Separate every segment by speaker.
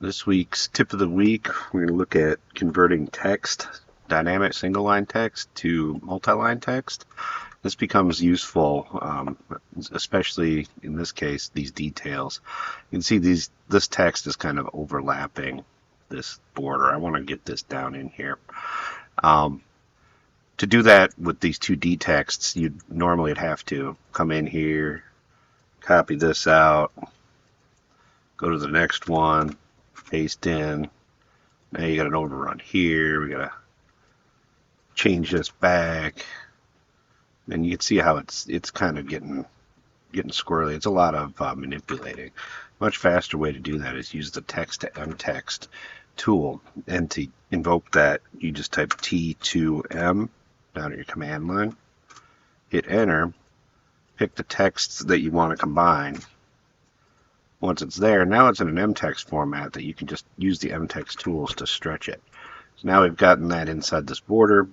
Speaker 1: This week's tip of the week, we're going to look at converting text, dynamic single line text, to multi-line text. This becomes useful, especially in this case, these details. You can see this text is kind of overlapping this border. I want to get this down in here. To do that with these two D texts, you'd normally have to come in here, copy this out, go to the next one, paste in. Now you got an overrun here. We gotta change this back, and you can see how it's kind of getting squirrely. It's a lot of manipulating. Much faster way to do that is use the text to mtext tool, and to invoke that, you just type T2M down at your command line, hit enter, pick the texts that you want to combine. Once it's there, now it's in an mtext format that you can just use the mtext tools to stretch it. So now we've gotten that inside this border.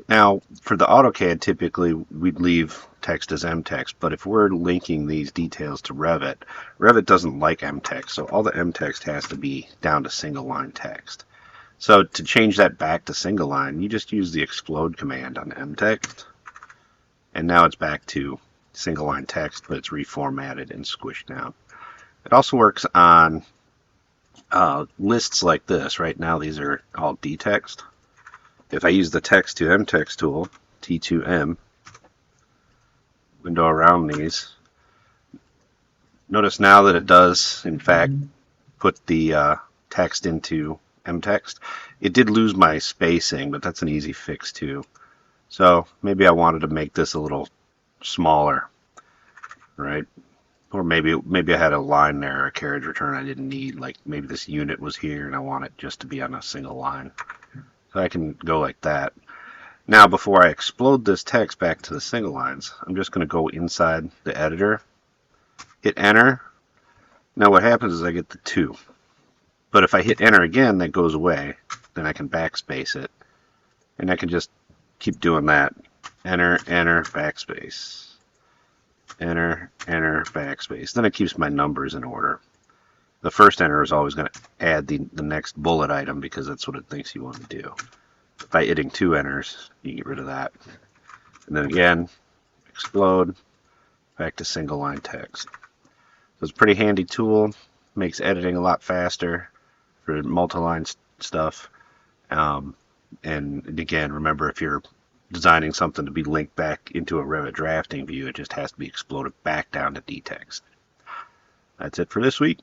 Speaker 1: Now, for the Autocad, typically we'd leave text as mtext, but if we're linking these details to Revit, Revit doesn't like mtext, so all the mtext has to be down to single line text. So to change that back to single line, you just use the explode command on mtext, and now it's back to single line text, but it's reformatted and squished down. It also works on lists like this. Right now these are all D text. If I use the text to mtext tool, T2M, window around these, notice now that it does in fact put the text into mtext. It did lose my spacing, but that's an easy fix too. So maybe I wanted to make this a little smaller, right? Or maybe I had a line there, a carriage return I didn't need, like maybe this unit was here and I want it just to be on a single line. So I can go like that. Now before I explode this text back to the single lines, I'm just going to go inside the editor, hit enter. Now what happens is I get the 2. But if I hit enter again, that goes away. Then I can backspace it. And I can just keep doing that. Enter, enter, backspace. Enter, enter, backspace. Then it keeps my numbers in order. The first enter is always going to add the next bullet item because that's what it thinks you want to do. By hitting 2 enters, you get rid of that. And then again, explode, back to single line text. So it's a pretty handy tool. Makes editing a lot faster for multi-line stuff. And again, remember, if you're designing something to be linked back into a Revit drafting view, it just has to be exploded back down to D text. That's it for this week.